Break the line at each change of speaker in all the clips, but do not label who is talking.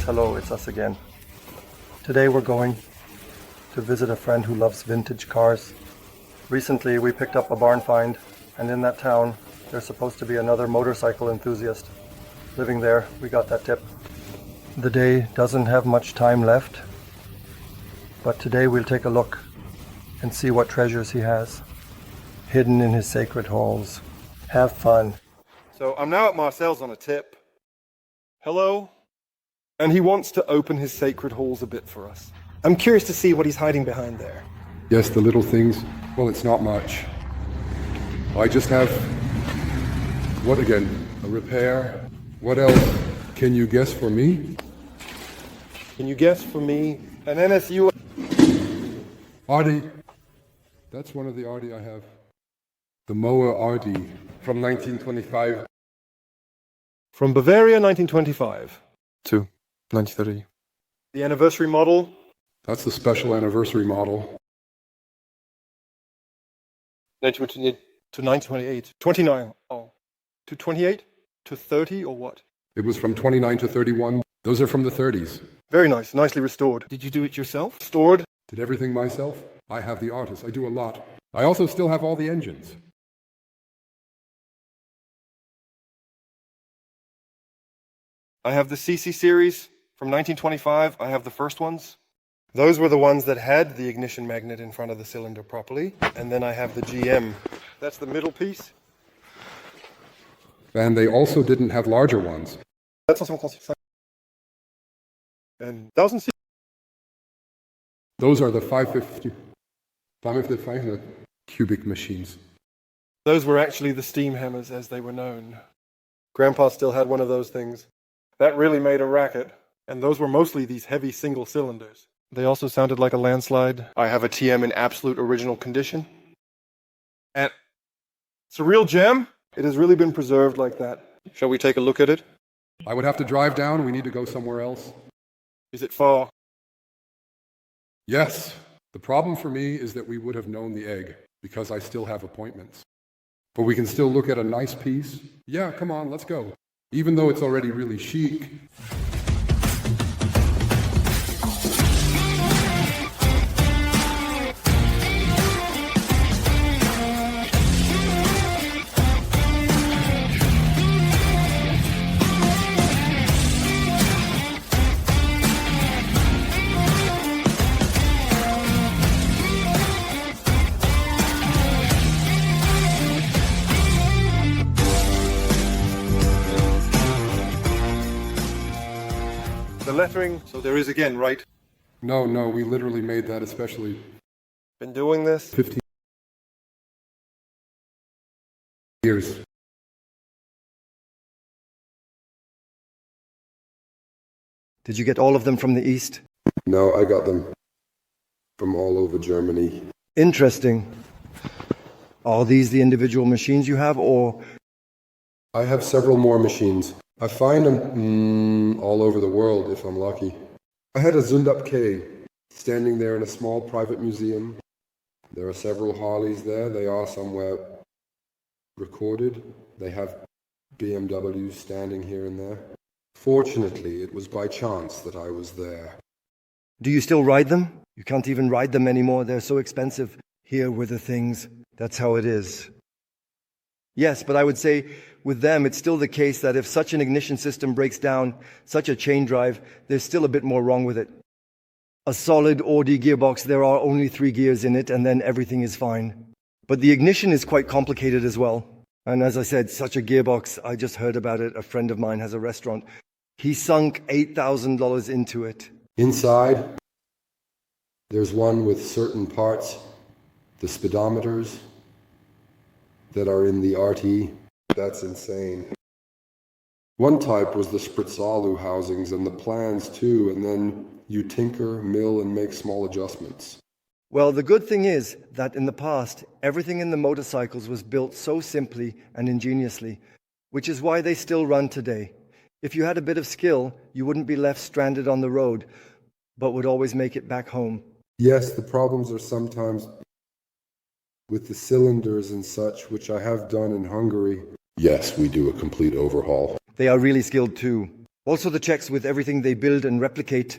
hello, it's us again. Today we're going to visit a friend who loves vintage cars. Recently we picked up a barn find, and in that town there's supposed to be another motorcycle enthusiast. Living there, we got that tip. The day doesn't have much time left, but today we'll take a look and see what treasures he has hidden in his sacred halls. Have fun. So I'm now at Marcel's on a tip. Hello. And he wants to open his sacred halls a bit for us. I'm curious to see what he's hiding behind there.
Yes, the little things. Well, it's not much. I just have... What again? A repair? What else? Can you guess for me?
Can you guess for me? An NSU...
Ardie. That's one of the Ardie I have. The mower Ardie. From 1925.
From Bavaria, 1925. To 1930. The anniversary model?
That's the special anniversary model.
1928 to 1928. 29. Oh. To 28? To 30 or what?
It was from 29 to 31. Those are from the 30s.
Very nice. Nicely restored. Did you do it yourself? Stored?
Did everything myself? I have the artist. I do a lot. I also still have all the engines.
I have the CC series from 1925. I have the first ones. Those were the ones that had the ignition magnet in front of the cylinder properly. And then I have the GM. That's the middle piece.
And they also didn't have larger ones.
That's also and 1000
Those are the 550 cubic machines.
Those were actually the steam hammers as they were known. Grandpa still had one of those things. That really made a racket. And those were mostly these heavy single cylinders. They also sounded like a landslide. I have a TM in absolute original condition. And it's a real gem. It has really been preserved like that. Shall we take a look at it?
I would have to drive down. We need to go somewhere else.
Is it far?
Yes. The problem for me is that we would have known the egg, because I still have appointments. But we can still look at a nice piece. Yeah, come on, let's go. Even though it's already really chic.
The lettering, so there is again, right?
No, we literally made that especially.
Been doing this?
15 years.
Did you get all of them from the East?
No, I got them from all over Germany.
Interesting. Are these the individual machines you have, or?
I have several more machines. I find them all over the world if I'm lucky. I had a Zundup K standing there in a small private museum. There are several Harleys there. They are somewhere recorded. They have BMWs standing here and there. Fortunately, it was by chance that I was there.
Do you still ride them? You can't even ride them anymore. They're so expensive. Here were the things. That's how it is. Yes, but I would say with them, it's still the case that if such an ignition system breaks down, such a chain drive, there's still a bit more wrong with it. A solid Audi gearbox, there are only 3 gears in it, and then everything is fine. But the ignition is quite complicated as well. And as I said, such a gearbox, I just heard about it. A friend of mine has a restaurant. He sunk $8,000 into it.
Inside, there's one with certain parts, the speedometers, that are in the RT. That's insane. One type was the Spritzalu housings and the plans too, and then you tinker, mill, and make small adjustments.
Well, the good thing is that in the past, everything in the motorcycles was built so simply and ingeniously, which is why they still run today. If you had a bit of skill, you wouldn't be left stranded on the road, but would always make it back home.
Yes, the problems are sometimes with the cylinders and such, which I have done in Hungary. Yes, we do a complete overhaul.
They are really skilled too. Also the Czechs with everything they build and replicate.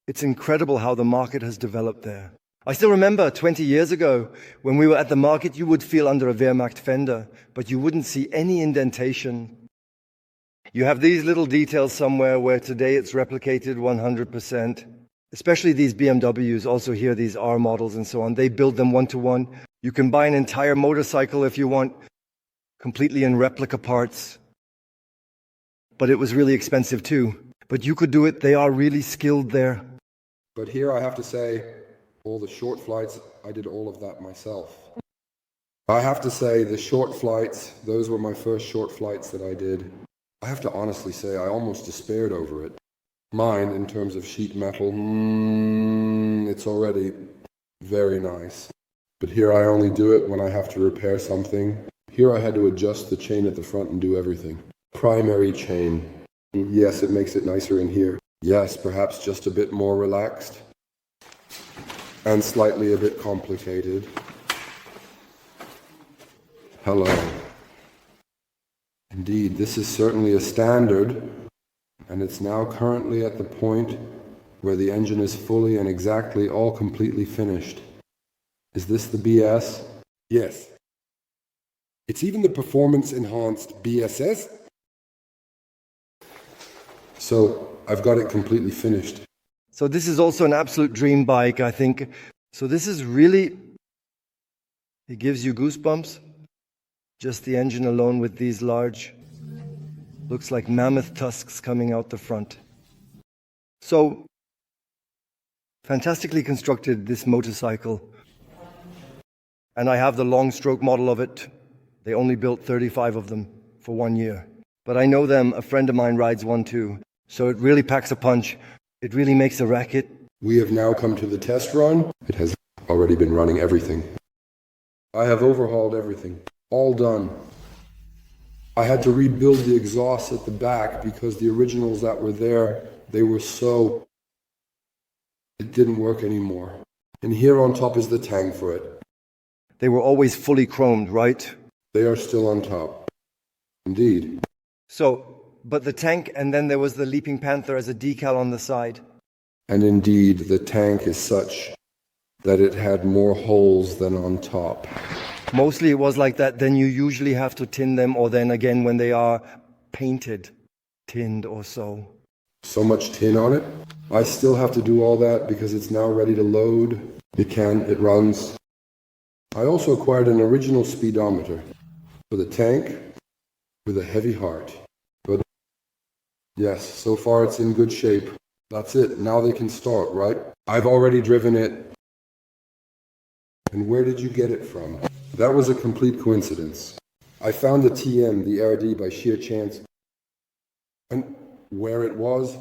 It's incredible how the market has developed there. I still remember 20 years ago, when we were at the market, you would feel under a Wehrmacht fender, but you wouldn't see any indentation. You have these little details somewhere where today it's replicated 100%. Especially these BMWs, also here, these R models and so on. They build them one-to-one. You can buy an entire motorcycle if you want, completely in replica parts. But it was really expensive too. But you could do it. They are really skilled there.
But here I have to say, all the short flights, I did all of that myself. I have to say, the short flights, those were my first short flights that I did. I have to honestly say, I almost despaired over it. Mine, in terms of sheet metal, it's already very nice. But here I only do it when I have to repair something. Here I had to adjust the chain at the front and do everything. Primary chain. Yes, it makes it nicer in here. Yes, perhaps just a bit more relaxed. And slightly a bit complicated. Hello. Indeed, this is certainly a standard, and it's now currently at the point where the engine is fully and exactly all completely finished. Is this the BS? Yes. It's even the performance-enhanced BSS. So, I've got it completely finished.
So this is also an absolute dream bike, I think. So this is really, it gives you goosebumps. Just the engine alone with these large, looks like mammoth tusks coming out the front. So, fantastically constructed, this motorcycle. And I have the long stroke model of it. They only built 35 of them for 1 year. But I know them, a friend of mine rides one too. So it really packs a punch. It really makes a racket.
We have now come to the test run. It has already been running everything. I have overhauled everything. All done. I had to rebuild the exhaust at the back because the originals that were there, they were so... it didn't work anymore. And here on top is the tank for it.
They were always fully chromed, right?
They are still on top. Indeed.
So, but the tank, and then there was the Leaping Panther as a decal on the side.
And indeed, the tank is such that it had more holes than on top.
Mostly it was like that. Then you usually have to tin them, or then again when they are painted, tinned or so.
So much tin on it. I still have to do all that because it's now ready to load. It runs. I also acquired an original speedometer for the tank with a heavy heart. But yes, so far it's in good shape. That's it. Now they can start, right? I've already driven it. And where did you get it from? That was a complete coincidence. I found the TM, the Ardie, by sheer chance. And where it was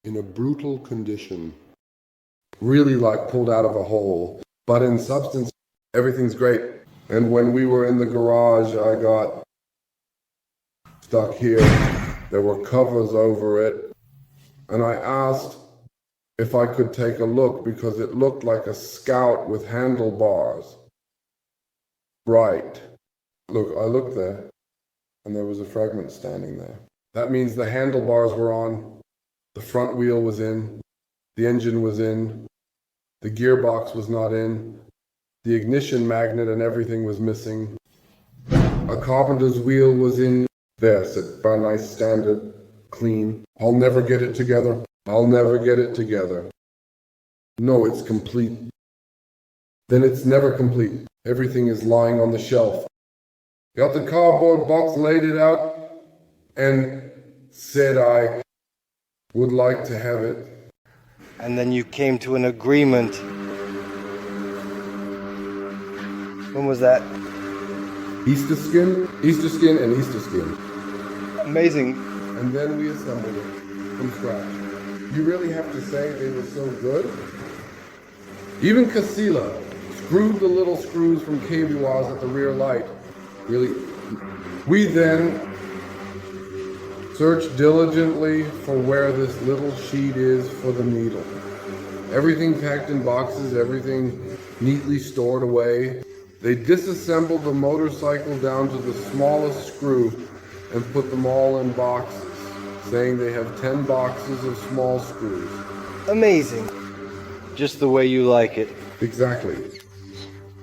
in a brutal condition. Really like pulled out of a hole. But in substance, everything's great. And when we were in the garage, I got stuck here. There were covers over it. And I asked if I could take a look because it looked like a Scout with handlebars. Right. Look, I looked there and there was a fragment standing there. That means the handlebars were on, the front wheel was in, the engine was in, the gearbox was not in, the ignition magnet and everything was missing. A carpenter's wheel was in there, set by a nice standard, clean. I'll never get it together. I'll never get it together. No, it's complete. Then it's never complete. Everything is lying on the shelf. Got the cardboard box, laid it out, and said I would like to have it.
And then you came to an agreement. When was that?
Easter skin and Easter skin.
Amazing.
And then we assembled it from scratch. You really have to say they were so good. Even Casilla screwed the little screws from KBWAs at the rear light. Really. We then searched diligently for where this little sheet is for the needle. Everything packed in boxes, everything neatly stored away. They disassembled the motorcycle down to the smallest screw and put them all in boxes, saying they have 10 boxes of small screws.
Amazing. Just the way you like it.
Exactly.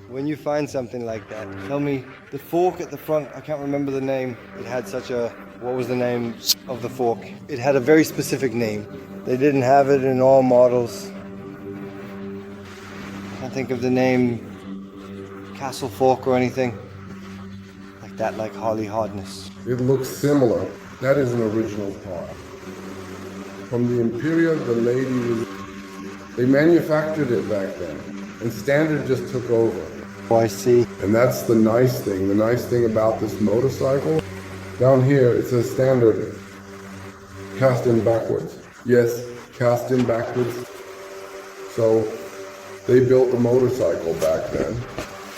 When you find something like that, tell me, the fork at the front, I can't remember the name. It had such a, what was the name of the fork? It had a very specific name. They didn't have it in all models. I can't think of the name, Castle Fork or anything. Like that, like Harley Hardness.
It looks similar. That is an original part. From the Imperial, the lady was... They manufactured it back then, and Standard just took over.
Oh, I see.
And that's the nice thing. The nice thing about this motorcycle, down here it says Standard, cast in backwards. Yes, cast in backwards. So they built the motorcycle back then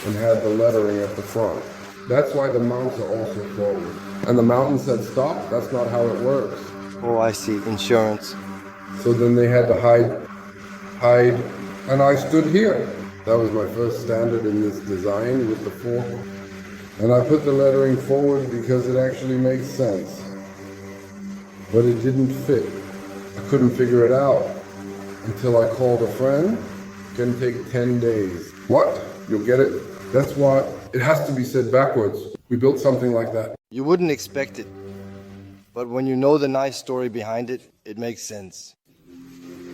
and had the lettering at the front. That's why the mounts are also forward. And the mountain said stop. That's not how it works.
Oh, I see. Insurance.
So then they had to hide, and I stood here. That was my first Standard in this design with the fork. And I put the lettering forward because it actually makes sense. But it didn't fit. I couldn't figure it out until I called a friend. It can take 10 days. What? You'll get it? That's why it has to be said backwards. We built something like that.
You wouldn't expect it. But when you know the nice story behind it, it makes sense.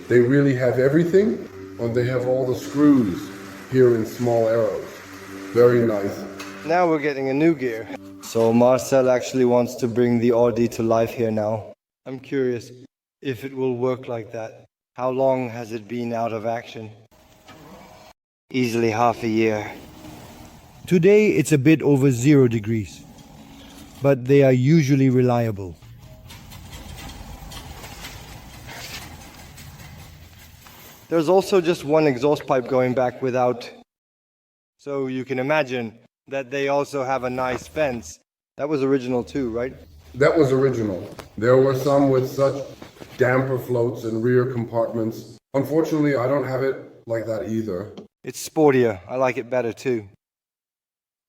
They really have everything, and they have all the screws here in small arrows. Very nice.
Now we're getting a new gear. So Marcel actually wants to bring the Ardie to life here now. I'm curious if it will work like that. How long has it been out of action? Easily half a year. Today it's a bit over 0 degrees, but they are usually reliable. There's also just one exhaust pipe going back without, so you can imagine that they also have a nice fence. That was original too, right?
That was original. There were some with such damper floats and rear compartments. Unfortunately, I don't have it like that either.
It's sportier. I like it better too.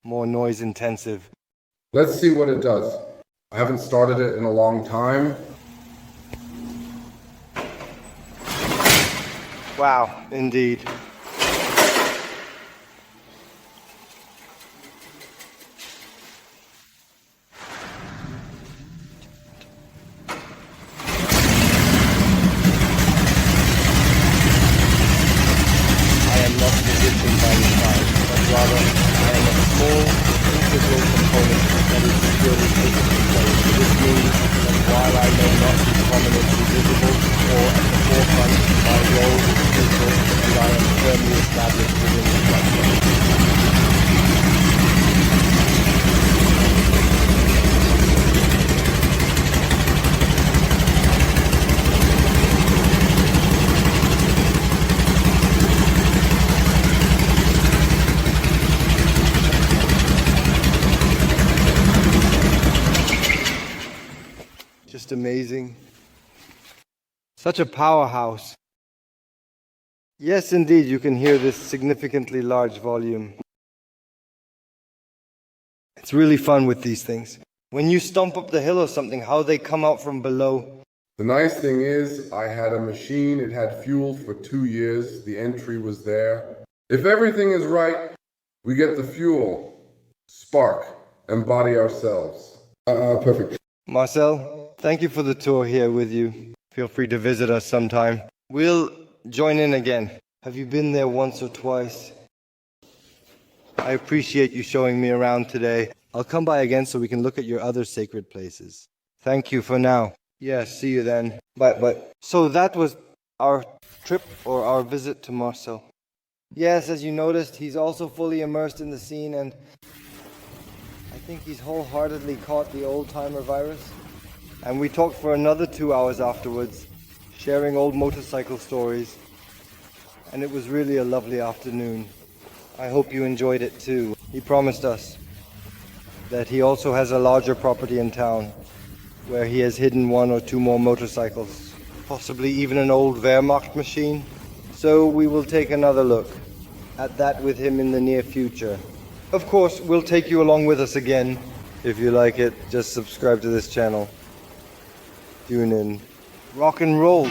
More noise intensive.
Let's see what it does. I haven't started it in a long time.
Wow, indeed. Just amazing. Such a powerhouse. Yes, indeed, you can hear this significantly large volume. It's really fun with these things. When you stomp up the hill or something, how they come out from below.
The nice thing is, I had a machine, it had fuel for 2 years, the entry was there. If everything is right, we get the fuel, spark, and body ourselves. Perfect.
Marcel, thank you for the tour here with you. Feel free to visit us sometime. We'll join in again. Have you been there once or twice? I appreciate you showing me around today. I'll come by again so we can look at your other sacred places. Thank you for now. Yes, see you then. Bye. So that was our trip or our visit to Marcel. Yes, as you noticed, he's also fully immersed in the scene, and I think he's wholeheartedly caught the old-timer virus. And we talked for another 2 hours afterwards, sharing old motorcycle stories. And it was really a lovely afternoon. I hope you enjoyed it too. He promised us that he also has a larger property in town where he has hidden 1 or 2 more motorcycles, possibly even an old Wehrmacht machine. So we will take another look at that with him in the near future. Of course, we'll take you along with us again If you like it, just subscribe to this channel. Tune in. Rock and roll!